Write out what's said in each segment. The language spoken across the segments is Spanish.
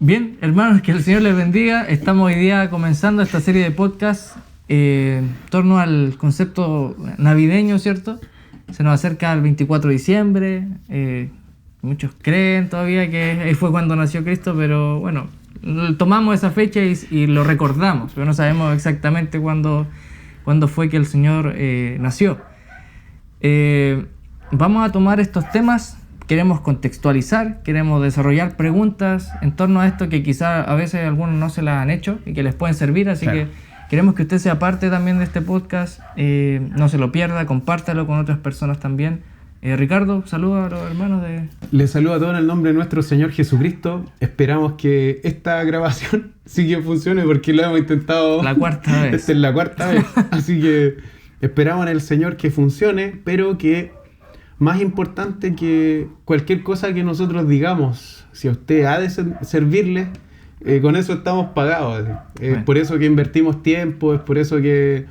Bien, hermanos, que el Señor les bendiga. Estamos hoy día comenzando esta serie de podcasts en torno al concepto navideño, ¿cierto? Se nos acerca el 24 de diciembre. Muchos creen todavía que ahí fue cuando nació Cristo, pero bueno, tomamos esa fecha y lo recordamos, pero no sabemos exactamente cuándo fue que el Señor nació. Vamos a tomar estos temas. Queremos contextualizar, queremos desarrollar preguntas en torno a esto que quizá a veces algunos no se las han hecho y que les pueden servir, así Claro. que queremos que usted sea parte también de este podcast, no se lo pierda, compártalo con otras personas también. Ricardo, saluda a los hermanos de... Les saludo a todos en el nombre de nuestro Señor Jesucristo. Esperamos que esta grabación sí que funcione porque lo hemos intentado... La cuarta vez. Esta es la cuarta vez. Así que esperamos en el Señor que funcione, pero que más importante que cualquier cosa que nosotros digamos, si a usted ha de servirle, con eso estamos pagados. Bueno. Por eso que invertimos tiempo, es por eso que,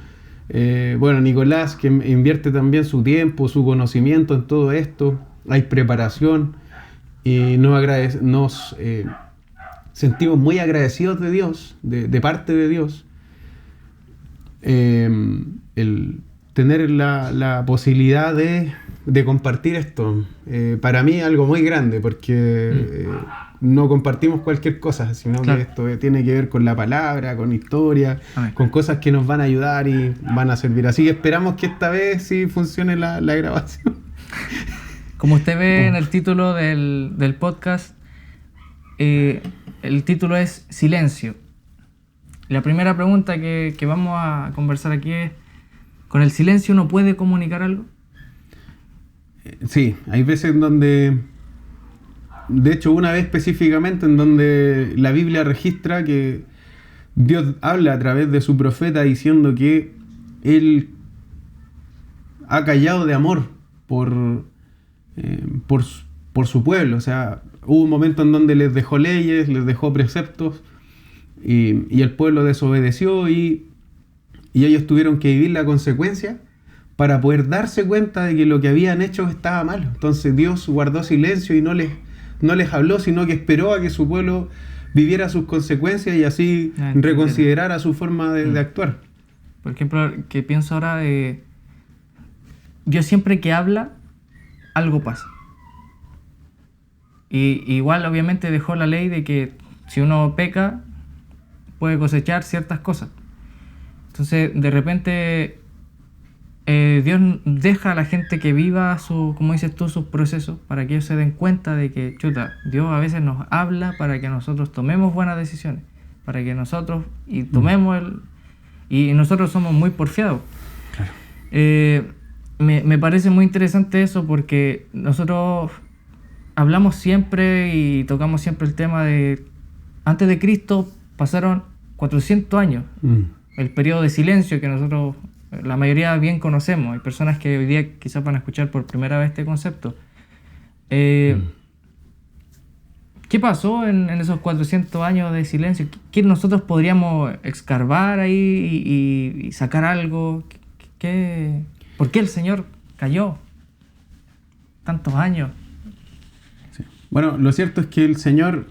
Nicolás, que invierte también su tiempo, su conocimiento en todo esto, hay preparación y nos sentimos muy agradecidos de Dios, de parte de Dios, el tener la posibilidad de compartir esto. Para mí es algo muy grande porque no compartimos cualquier cosa, sino Claro. que esto tiene que ver con la palabra, con historia, Amén. con cosas que nos van a ayudar y van a servir. Así que esperamos que esta vez sí funcione la grabación. Como usted ve en el título del podcast, el título es Silencio. La primera pregunta que vamos a conversar aquí es, ¿con el silencio uno puede comunicar algo? Sí, hay veces en donde, de hecho una vez específicamente en donde la Biblia registra que Dios habla a través de su profeta diciendo que Él ha callado de amor por su pueblo. O sea, hubo un momento en donde les dejó leyes, les dejó preceptos y el pueblo desobedeció y ellos tuvieron que vivir la consecuencia para poder darse cuenta de que lo que habían hecho estaba mal. Entonces Dios guardó silencio y no les habló, sino que esperó a que su pueblo viviera sus consecuencias y así reconsiderara su forma de actuar. Por ejemplo, que pienso ahora, Dios siempre que habla, algo pasa. Y igual obviamente dejó la ley de que si uno peca, puede cosechar ciertas cosas. Entonces, de repente, Dios deja a la gente que viva como dices tú, sus procesos, para que ellos se den cuenta de que, Dios a veces nos habla para que nosotros tomemos buenas decisiones, para que nosotros y nosotros somos muy porfiados. Claro. Me parece muy interesante eso porque nosotros hablamos siempre y tocamos siempre el tema de antes de Cristo pasaron 400 años. El periodo de silencio que nosotros, la mayoría bien conocemos. Hay personas que hoy día quizás van a escuchar por primera vez este concepto. ¿Qué pasó en esos 400 años de silencio? ¿Qué nosotros podríamos escarbar ahí y sacar algo? ¿Por qué el Señor cayó tantos años? Sí. Bueno, lo cierto es que el Señor,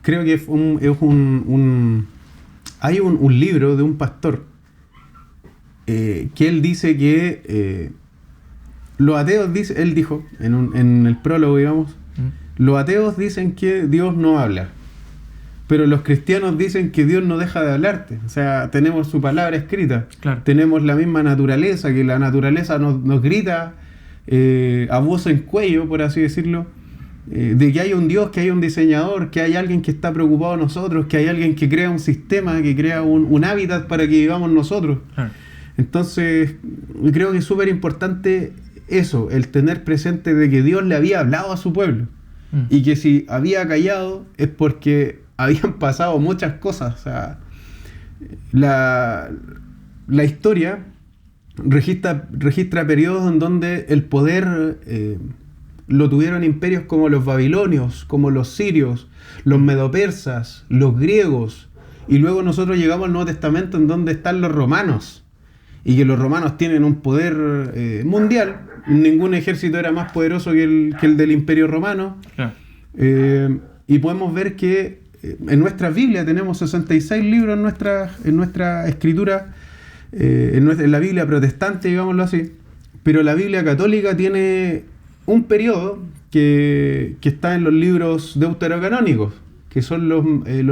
creo que hay un libro de un pastor que él dice que los ateos él dijo en el prólogo, digamos, los ateos dicen que Dios no habla, pero los cristianos dicen que Dios no deja de hablarte. O sea, tenemos su palabra escrita, Claro. tenemos la misma naturaleza, que la naturaleza nos grita a voz en cuello, por así decirlo, de que hay un Dios, que hay un diseñador, que hay alguien que está preocupado de nosotros, que hay alguien que crea un sistema, que crea un hábitat para que vivamos nosotros. Claro. Entonces, creo que es súper importante eso, el tener presente de que Dios le había hablado a su pueblo y que si había callado es porque habían pasado muchas cosas. O sea, la historia registra periodos en donde el poder lo tuvieron imperios como los babilonios, como los sirios, los medopersas, los griegos, y luego nosotros llegamos al Nuevo Testamento en donde están los romanos, y que los romanos tienen un poder mundial. Ningún ejército era más poderoso que el del Imperio Romano. Claro. Y podemos ver que en nuestra Biblia tenemos 66 libros en nuestra escritura, en la Biblia protestante, digámoslo así, pero la Biblia católica tiene un periodo que está en los libros deuterocanónicos, que son los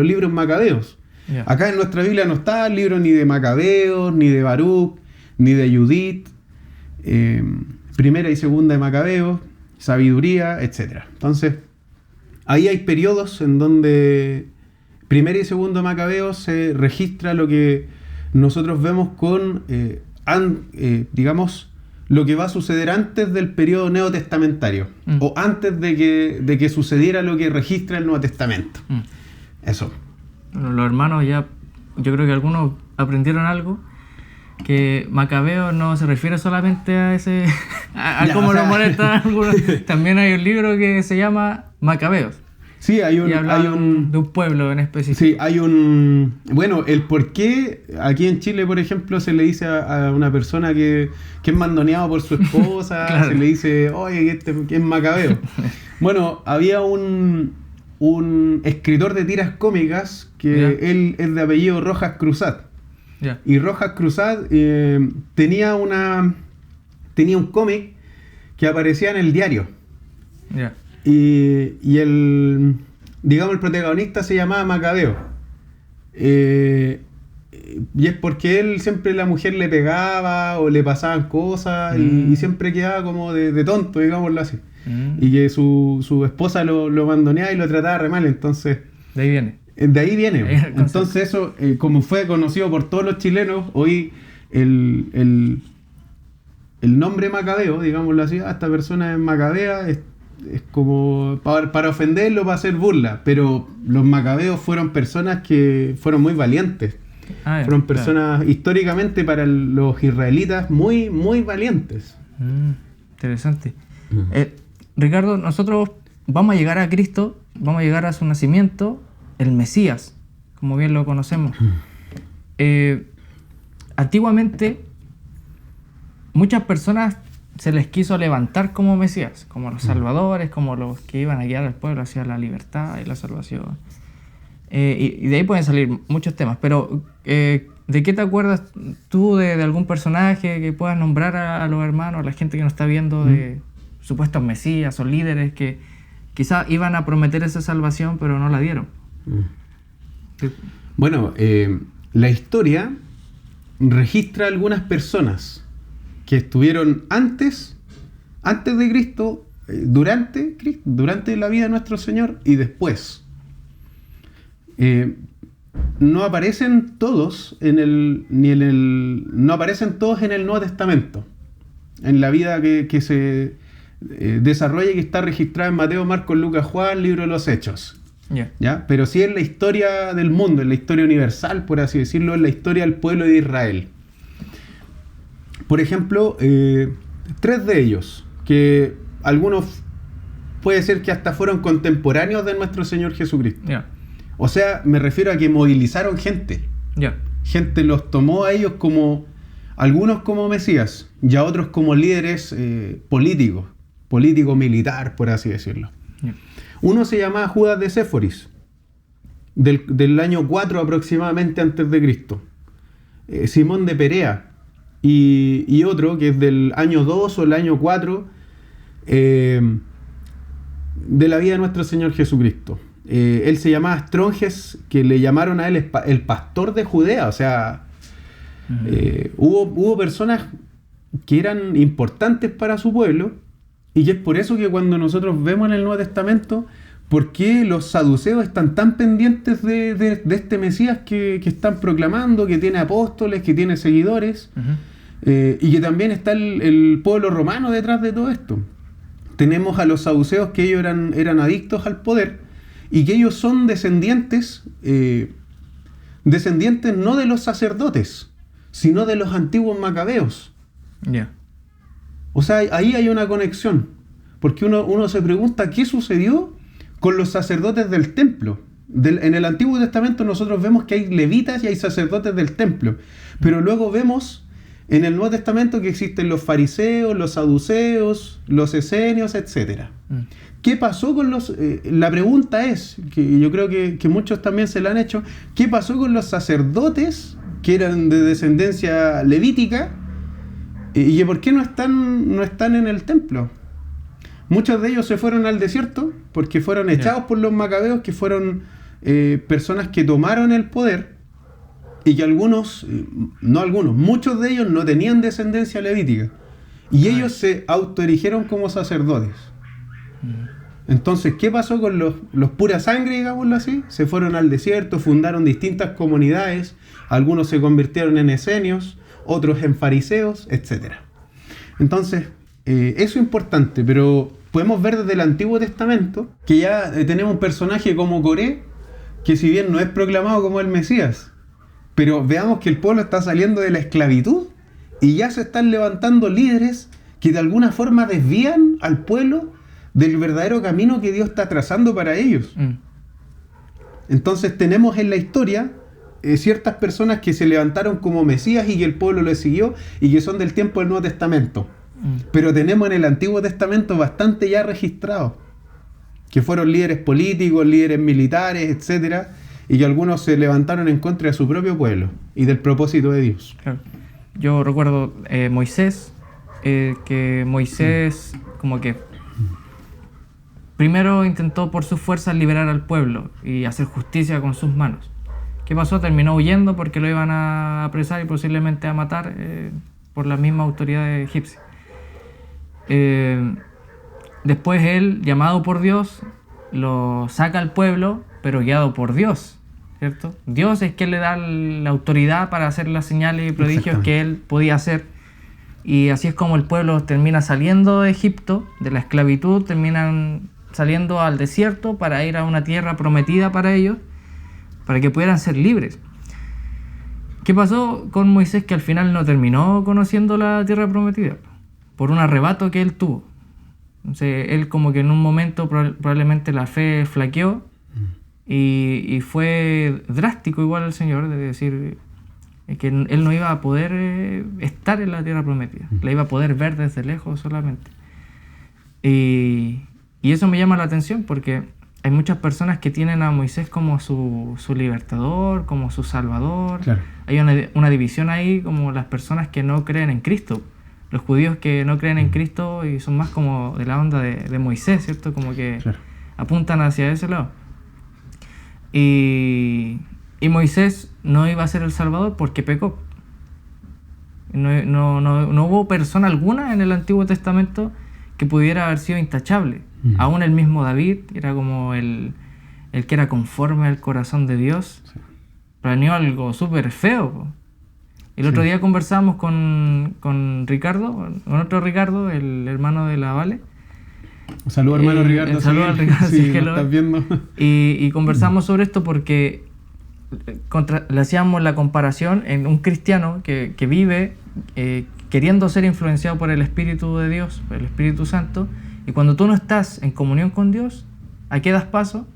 libros macabeos. Yeah. Acá en nuestra Biblia no está el libro ni de Macabeos, ni de Baruch, ni de Judith, primera y segunda de Macabeos, sabiduría, etc. Entonces, ahí hay periodos en donde primera y segundo de Macabeos se registra lo que nosotros vemos con, digamos, lo que va a suceder antes del periodo neotestamentario, o antes de que sucediera lo que registra el Nuevo Testamento. Eso. Bueno, los hermanos ya, yo creo que algunos aprendieron algo, que Macabeo no se refiere solamente a ese, a cómo lo molestan algunos. También hay un libro que se llama Macabeos. Sí, hay un de un pueblo en específico. Sí, hay un... Bueno, el por qué aquí en Chile, por ejemplo, se le dice a una persona que es mandoneado por su esposa, claro. Se le dice, oye, que es Macabeo. Bueno, había un escritor de tiras cómicas que él es de apellido Rojas Cruzat. Y Rojas Cruzat tenía un cómic que aparecía en el diario. Y el protagonista se llamaba Macabeo. Y es porque él siempre la mujer le pegaba o le pasaban cosas y siempre quedaba como de tonto, digámoslo así. Y que su esposa lo mandoneaba y lo trataba re mal, entonces... De ahí viene. De ahí viene. Entonces eso, como fue conocido por todos los chilenos, hoy el nombre Macabeo, digámoslo así, esta persona es macabea, es como para ofenderlo, para hacer burla, pero los macabeos fueron personas que fueron muy valientes. Fueron personas históricamente para los israelitas muy, muy valientes. Interesante. Ricardo, nosotros vamos a llegar a Cristo, vamos a llegar a su nacimiento, el Mesías, como bien lo conocemos. Antiguamente, muchas personas se les quiso levantar como Mesías, como los salvadores, como los que iban a guiar al pueblo hacia la libertad y la salvación. Y de ahí pueden salir muchos temas, pero ¿de qué te acuerdas tú de algún personaje que puedas nombrar a los hermanos, a la gente que nos está viendo, de supuestos Mesías o líderes que quizás iban a prometer esa salvación pero no la dieron? Bueno, la historia registra algunas personas que estuvieron antes de Cristo, durante la vida de nuestro Señor y después. No aparecen todos no aparecen todos en el Nuevo Testamento, en la vida que se desarrolla y que está registrada en Mateo, Marcos, Lucas, Juan, libro de los Hechos. ¿Ya? Pero sí en la historia del mundo, en la historia universal, por así decirlo, en la historia del pueblo de Israel. Por ejemplo, 3 de ellos, que algunos puede ser que hasta fueron contemporáneos de nuestro Señor Jesucristo. O sea, me refiero a que movilizaron gente. Gente los tomó a ellos algunos como Mesías, y a otros como líderes político-militar, por así decirlo. Uno se llamaba Judas de Séforis, del año 4 aproximadamente antes de Cristo. Simón de Perea, y otro que es del año 2 o el año 4 de la vida de nuestro Señor Jesucristo. Él se llamaba Astronges, que le llamaron a él el pastor de Judea. O sea, hubo personas que eran importantes para su pueblo, y es por eso que cuando nosotros vemos en el Nuevo Testamento por qué los saduceos están tan pendientes de este Mesías que están proclamando, que tiene apóstoles, que tiene seguidores, y que también está el pueblo romano detrás de todo esto. Tenemos a los saduceos, que ellos eran adictos al poder, y que ellos son descendientes no de los sacerdotes, sino de los antiguos macabeos. O sea, ahí hay una conexión, porque uno se pregunta qué sucedió con los sacerdotes del templo. En el Antiguo Testamento nosotros vemos que hay levitas y hay sacerdotes del templo, pero luego vemos en el Nuevo Testamento que existen los fariseos, los saduceos, los esenios, etc. ¿qué pasó con los...? La pregunta es, que yo creo que muchos también se la han hecho, ¿qué pasó con los sacerdotes que eran de descendencia levítica y que por qué no están en el templo? Muchos de ellos se fueron al desierto porque fueron echados por los macabeos, que fueron personas que tomaron el poder y que muchos de ellos no tenían descendencia levítica y ellos se autoerigieron como sacerdotes. Entonces, ¿qué pasó con los pura sangre, digámoslo así? Se fueron al desierto, fundaron distintas comunidades, algunos se convirtieron en esenios, otros en fariseos, etc. Entonces, eso es importante, pero podemos ver desde el Antiguo Testamento que ya tenemos un personaje como Coré, que si bien no es proclamado como el Mesías, pero veamos que el pueblo está saliendo de la esclavitud y ya se están levantando líderes que de alguna forma desvían al pueblo del verdadero camino que Dios está trazando para ellos. Entonces tenemos en la historia ciertas personas que se levantaron como Mesías y que el pueblo les siguió y que son del tiempo del Nuevo Testamento. Pero tenemos en el Antiguo Testamento bastante ya registrados, que fueron líderes políticos, líderes militares, etcétera, y que algunos se levantaron en contra de su propio pueblo y del propósito de Dios. Claro. Yo recuerdo Moisés, que Moisés como que primero intentó por sus fuerzas liberar al pueblo y hacer justicia con sus manos. ¿Qué pasó? Terminó huyendo porque lo iban a apresar y posiblemente a matar por la misma autoridad egipcia. Después él, llamado por Dios, lo saca al pueblo, pero guiado por Dios, ¿cierto? Dios es quien le da la autoridad para hacer las señales y prodigios que él podía hacer. Y así es como el pueblo termina saliendo de Egipto, de la esclavitud, terminan saliendo al desierto para ir a una tierra prometida para ellos, para que pudieran ser libres. ¿Qué pasó con Moisés? Que al final no terminó conociendo la tierra prometida, por un arrebato que él tuvo. Entonces, él como que en un momento probablemente la fe flaqueó y fue drástico igual al Señor, de decir que él no iba a poder estar en la tierra prometida, la iba a poder ver desde lejos solamente. Y eso me llama la atención porque hay muchas personas que tienen a Moisés como su libertador, como su salvador. Claro. Hay una división ahí, como las personas que no creen en Cristo. Los judíos que no creen en Cristo y son más como de la onda de Moisés, ¿cierto? Como que claro, apuntan hacia ese lado. Y Moisés no iba a ser el salvador porque pecó. No hubo persona alguna en el Antiguo Testamento que pudiera haber sido intachable. Aún el mismo David era como el que era conforme al corazón de Dios. Sí. Planeó algo súper feo. El otro día conversamos con Ricardo, con otro Ricardo, el hermano de la Vale. Un saludo, hermano Ricardo. Saludo al Ricardo, sí, que lo estás viendo. Y conversamos sobre esto porque le hacíamos la comparación en un cristiano que vive queriendo ser influenciado por el Espíritu de Dios, por el Espíritu Santo, y cuando tú no estás en comunión con Dios, ¿a qué das paso?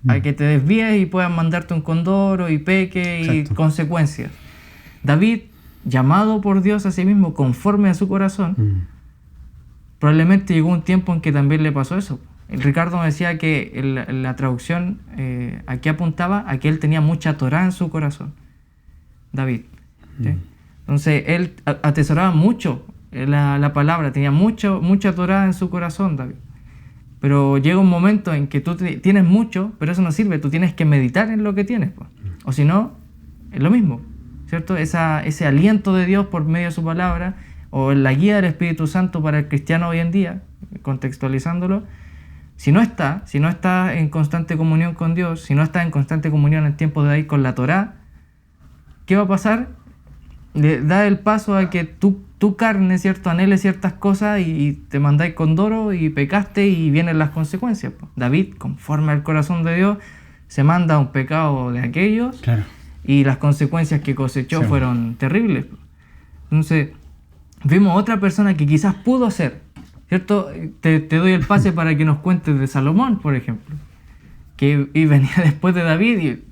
A que te desvíes y puedan mandarte un condoro y peque y exacto, consecuencias. David, llamado por Dios a sí mismo, conforme a su corazón, probablemente llegó un tiempo en que también le pasó eso. El Ricardo me decía que la traducción aquí apuntaba a que él tenía mucha Torá en su corazón, David. ¿Sí? Entonces él atesoraba mucho la palabra, tenía mucha Torá en su corazón, David. Pero llega un momento en que tú tienes mucho, pero eso no sirve, tú tienes que meditar en lo que tienes, pues. O si no, es lo mismo, ¿cierto? Ese aliento de Dios por medio de su palabra, o la guía del Espíritu Santo para el cristiano hoy en día, contextualizándolo, si no está en constante comunión con Dios, si no está en constante comunión en tiempo de ahí con la Torá, ¿qué va a pasar? Le da el paso a que tu carne, ¿cierto?, anhele ciertas cosas y te mandáis condoro y pecaste y vienen las consecuencias. David, conforme al corazón de Dios, se manda un pecado de aquellos, claro, y las consecuencias que cosechó fueron terribles. Entonces, vimos otra persona que quizás pudo ser, ¿cierto? Te doy el pase para que nos cuentes de Salomón, por ejemplo, que y venía después de David, y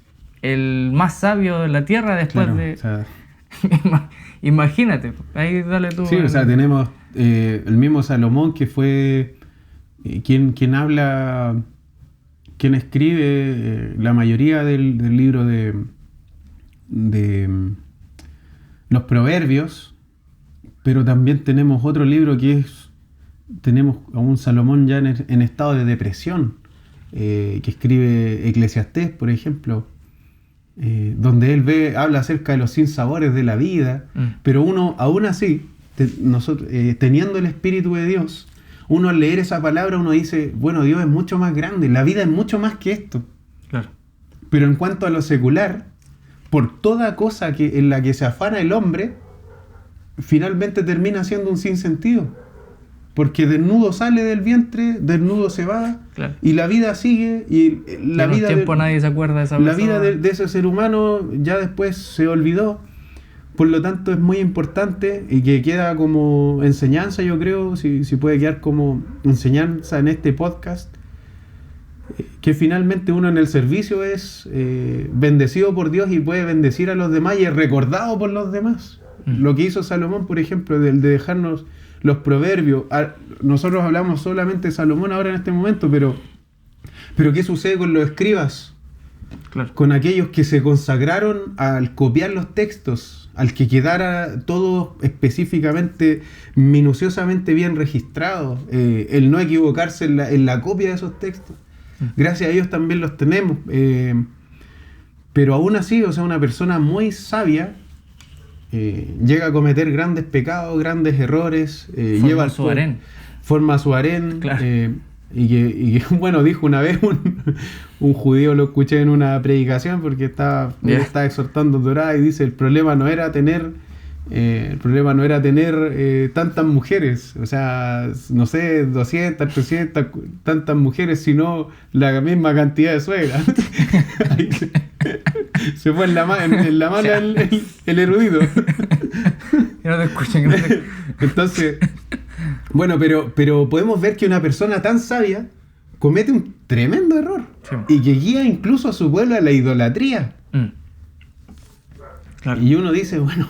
el más sabio de la tierra después de... O sea... Imagínate, ahí dale tú. Sí, o sea, tenemos el mismo Salomón que fue quien habla, quien escribe la mayoría del libro de los Proverbios, pero también tenemos otro libro tenemos a un Salomón ya en estado de depresión, que escribe Eclesiastés, por ejemplo, donde él habla acerca de los sinsabores de la vida, pero uno, aún así, nosotros, teniendo el Espíritu de Dios, uno al leer esa palabra, uno dice, bueno, Dios es mucho más grande, la vida es mucho más que esto. Claro. Pero en cuanto a lo secular, por toda cosa en la que se afana el hombre, finalmente termina siendo un sinsentido. Porque desnudo sale del vientre, desnudo se va, claro. Y la vida sigue, y la vida nadie se acuerda de esa la persona. vida de ese ser humano ya después se olvidó. Por lo tanto, es muy importante y que queda como enseñanza, yo creo, si puede quedar como enseñanza en este podcast, que finalmente uno en el servicio es bendecido por Dios y puede bendecir a los demás y es recordado por los demás. Lo que hizo Salomón, por ejemplo, de dejarnos los proverbios. Nosotros hablamos solamente de Salomón ahora en este momento, pero ¿qué sucede con los escribas? Claro. Con aquellos que se consagraron al copiar los textos, al que quedara todo específicamente, minuciosamente bien registrado, el no equivocarse en la copia de esos textos. Gracias a ellos también los tenemos. Pero aún así, o sea, una persona muy sabia llega a cometer grandes pecados, grandes errores, forma su harén, claro. Y que, bueno, dijo una vez un judío, lo escuché en una predicación porque estaba exhortando a Torá y dice, el problema no era tener tantas mujeres, o sea, no sé, 200, 300, tantas mujeres, sino la misma cantidad de suegras. Se fue en la mano el erudito. No te escuchen. Entonces, bueno, pero podemos ver que una persona tan sabia comete un tremendo error, sí, y que guía incluso a su pueblo a la idolatría. Claro. Y uno dice, bueno,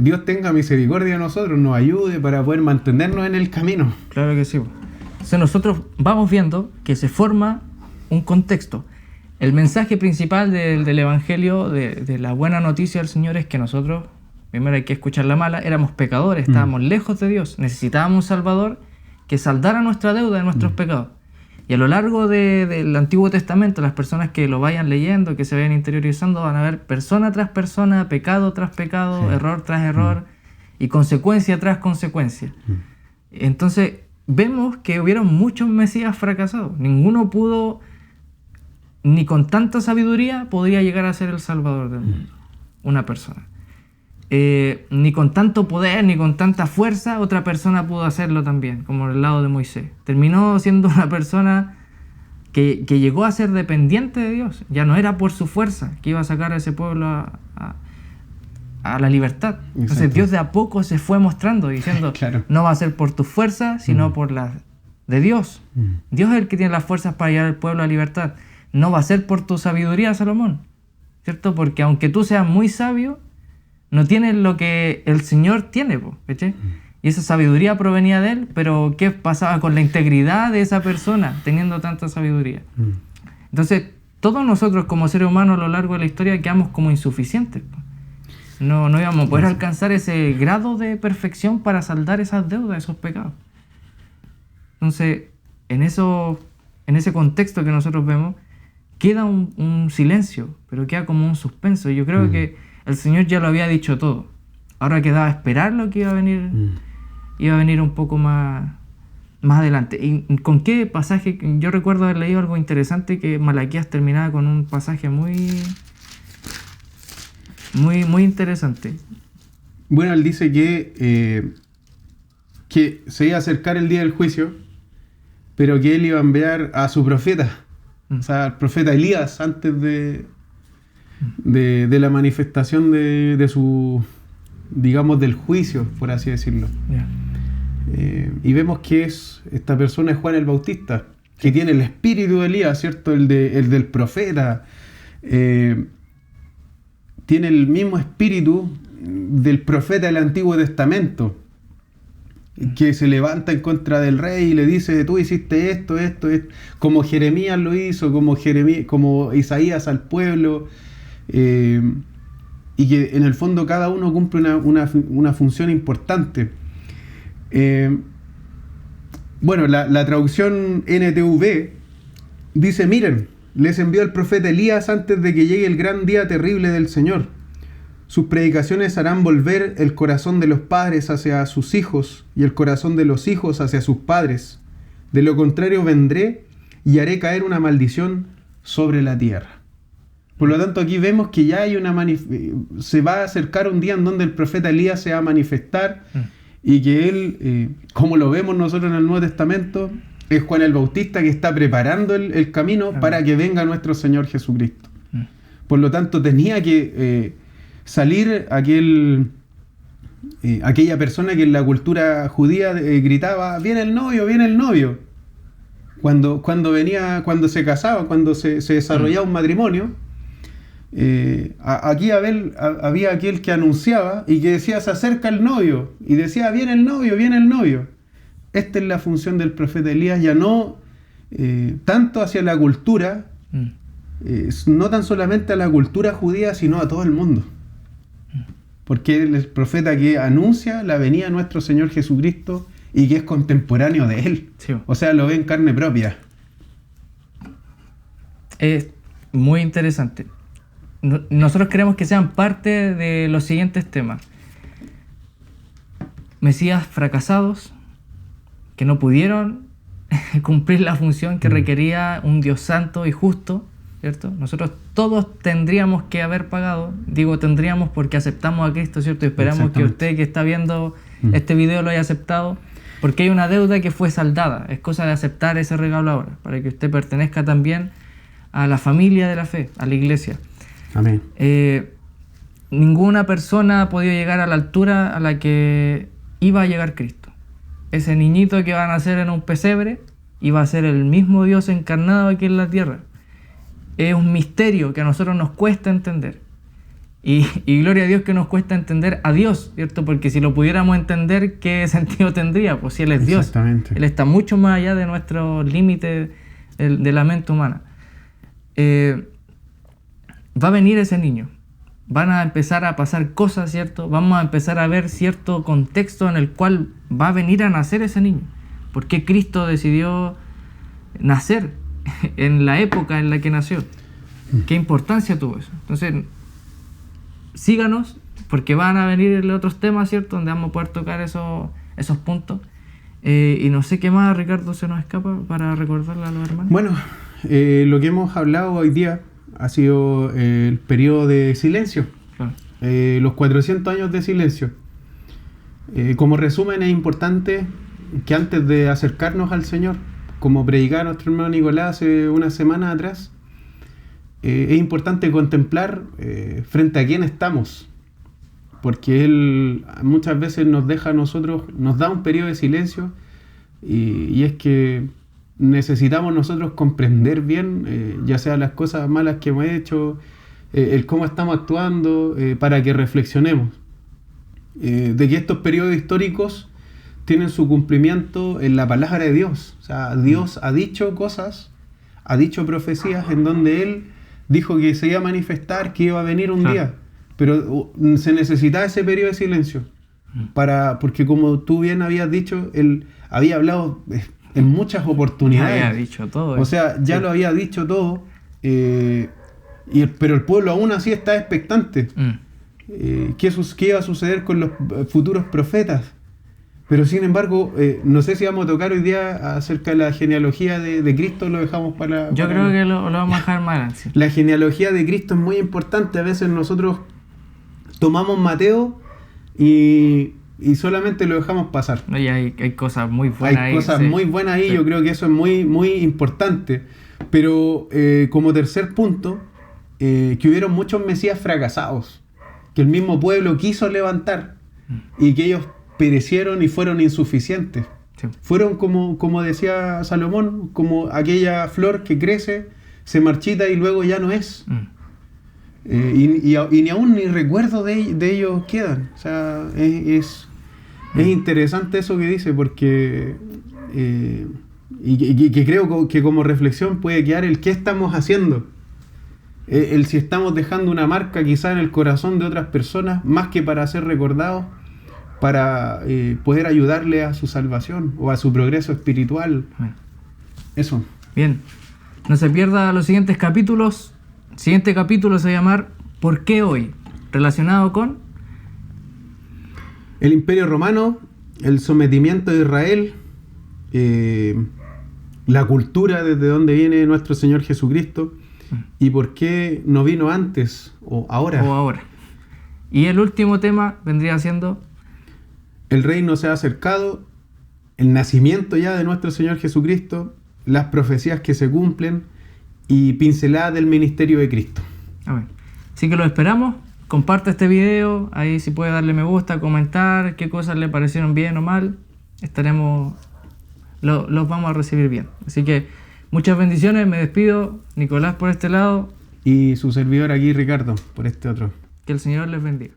Dios tenga misericordia de nosotros, nos ayude para poder mantenernos en el camino. Claro que sí. Entonces nosotros vamos viendo que se forma un contexto. El mensaje principal del Evangelio, de la buena noticia del Señor, es que nosotros, primero hay que escuchar la mala, éramos pecadores, estábamos lejos de Dios, necesitábamos un Salvador que saldara nuestra deuda de nuestros pecados. Y a lo largo del Antiguo Testamento, las personas que lo vayan leyendo, que se vayan interiorizando, van a ver persona tras persona, pecado tras pecado, sí, error tras error, y consecuencia tras consecuencia. Entonces, vemos que hubieron muchos mesías fracasados. Ninguno pudo, ni con tanta sabiduría, podría llegar a ser el Salvador del mundo. Una persona. Ni con tanto poder, ni con tanta fuerza, otra persona pudo hacerlo también, como el lado de Moisés. Terminó siendo una persona que llegó a ser dependiente de Dios. Ya no era por su fuerza que iba a sacar a ese pueblo a la libertad. Entonces, exacto, Dios de a poco se fue mostrando, diciendo, claro, no va a ser por tu fuerza, sino por la de Dios. Dios es el que tiene las fuerzas para llevar al pueblo a la libertad. No va a ser por tu sabiduría, Salomón, ¿cierto? Porque aunque tú seas muy sabio, no tienes lo que el Señor tiene, ¿cachai? Y esa sabiduría provenía de Él, pero ¿qué pasaba con la integridad de esa persona teniendo tanta sabiduría? Entonces, todos nosotros como seres humanos a lo largo de la historia quedamos como insuficientes. No íbamos a poder alcanzar ese grado de perfección para saldar esas deudas, esos pecados. Entonces, en ese contexto que nosotros vemos, queda un silencio, pero queda como un suspenso. Yo creo que el Señor ya lo había dicho todo. Ahora quedaba esperar lo que iba a venir un poco más adelante. ¿Y con qué pasaje? Yo recuerdo haber leído algo interesante, que Malaquías terminaba con un pasaje muy interesante. Bueno, él dice que se iba a acercar el día del juicio, pero que él iba a enviar a su profeta, o sea, al profeta Elías, antes de la manifestación de su, digamos, del juicio, por así decirlo. Y vemos que esta persona es Juan el Bautista, que tiene el espíritu de Elías, ¿cierto? El del profeta. Tiene el mismo espíritu del profeta del Antiguo Testamento. que se levanta en contra del rey y le dice, tú hiciste esto, como Jeremías lo hizo, como Isaías al pueblo, y que en el fondo cada uno cumple una función importante. Bueno, la traducción NTV dice, miren, les envió el profeta Elías antes de que llegue el gran día terrible del Señor. Sus predicaciones harán volver el corazón de los padres hacia sus hijos y el corazón de los hijos hacia sus padres. De lo contrario vendré y haré caer una maldición sobre la tierra. Por lo tanto, aquí vemos que ya hay se va a acercar un día en donde el profeta Elías se va a manifestar y que él, como lo vemos nosotros en el Nuevo Testamento, es Juan el Bautista que está preparando el camino para que venga nuestro Señor Jesucristo. Por lo tanto, tenía que salir aquella persona que en la cultura judía gritaba, viene el novio, viene el novio. Cuando se casaba, cuando se desarrollaba un matrimonio, aquí había aquel que anunciaba y que decía, se acerca el novio, y decía, viene el novio, viene el novio. Esta es la función del profeta Elías, ya no tanto hacia la cultura, no tan solamente a la cultura judía, sino a todo el mundo. Porque es el profeta que anuncia la venida de nuestro Señor Jesucristo y que es contemporáneo de Él. Sí. O sea, lo ve en carne propia. Es muy interesante. Nosotros queremos que sean parte de los siguientes temas. Mesías fracasados, que no pudieron cumplir la función que requería un Dios santo y justo, ¿cierto? Nosotros todos tendríamos que haber pagado, digo tendríamos porque aceptamos a Cristo, ¿cierto? Y esperamos que usted que está viendo este video lo haya aceptado, porque hay una deuda que fue saldada. Es cosa de aceptar ese regalo ahora, para que usted pertenezca también a la familia de la fe, a la iglesia. Amén. Ninguna persona ha podido llegar a la altura a la que iba a llegar Cristo. Ese niñito que va a nacer en un pesebre iba a ser el mismo Dios encarnado aquí en la tierra. Es un misterio que a nosotros nos cuesta entender. Y gloria a Dios que nos cuesta entender a Dios, ¿cierto? Porque si lo pudiéramos entender, ¿qué sentido tendría? Pues si Él es Dios. Él está mucho más allá de nuestros límites de la mente humana. Va a venir ese niño. Van a empezar a pasar cosas, ¿cierto? Vamos a empezar a ver cierto contexto en el cual va a venir a nacer ese niño. ¿Por qué Cristo decidió nacer en la época en la que nació? ¿Qué importancia tuvo eso? Entonces, síganos, porque van a venir otros temas, ¿cierto? Donde vamos a poder tocar esos puntos. Y no sé qué más, Ricardo, se nos escapa para recordarle a los hermanos. Bueno, lo que hemos hablado hoy día ha sido el periodo de silencio. Claro. Los 400 años de silencio. Como resumen, es importante que antes de acercarnos al Señor, como predicaba nuestro hermano Nicolás hace una semana atrás, es importante contemplar frente a quién estamos, porque Él muchas veces nos deja a nosotros, nos da un periodo de silencio, y es que necesitamos nosotros comprender bien, ya sea las cosas malas que hemos hecho, el cómo estamos actuando, para que reflexionemos de que estos periodos históricos tienen su cumplimiento en la palabra de Dios. O sea, Dios ha dicho cosas, ha dicho profecías en donde Él dijo que se iba a manifestar, que iba a venir un día, pero se necesitaba ese periodo de silencio, porque como tú bien habías dicho, Él había hablado en muchas oportunidades. Había dicho todo. O sea, ya lo había dicho todo, pero el pueblo aún así está expectante. ¿Qué iba a suceder con los futuros profetas? Pero sin embargo, no sé si vamos a tocar hoy día acerca de la genealogía de Cristo, lo dejamos para... Yo creo que lo vamos a dejar más adelante. La genealogía de Cristo es muy importante. A veces nosotros tomamos Mateo y solamente lo dejamos pasar. Y hay cosas muy buenas ahí. Hay cosas muy buenas ahí, sí. Yo creo que eso es muy, muy importante. Pero como tercer punto, que hubieron muchos mesías fracasados, que el mismo pueblo quiso levantar y que ellos perecieron y fueron insuficientes. Sí. Fueron como decía Salomón, como aquella flor que crece, se marchita y luego ya no es. Y ni aún ni recuerdo de ellos quedan. O sea, Es interesante eso que dice porque y que creo que como reflexión puede quedar el qué estamos haciendo. El si estamos dejando una marca quizá en el corazón de otras personas, más que para ser recordados, para poder ayudarle a su salvación o a su progreso espiritual. Bueno. Eso. Bien. No se pierda los siguientes capítulos. El siguiente capítulo se va a llamar ¿Por qué hoy? Relacionado con el Imperio Romano, el sometimiento de Israel, la cultura desde donde viene nuestro Señor Jesucristo y por qué no vino antes o ahora. Y el último tema vendría siendo el reino se ha acercado, el nacimiento ya de nuestro Señor Jesucristo, las profecías que se cumplen y pinceladas del ministerio de Cristo. Amén. Así que lo esperamos. Comparte este video, ahí si puede darle me gusta, comentar qué cosas le parecieron bien o mal, los vamos a recibir bien. Así que muchas bendiciones, me despido, Nicolás por este lado. Y su servidor aquí, Ricardo, por este otro. Que el Señor les bendiga.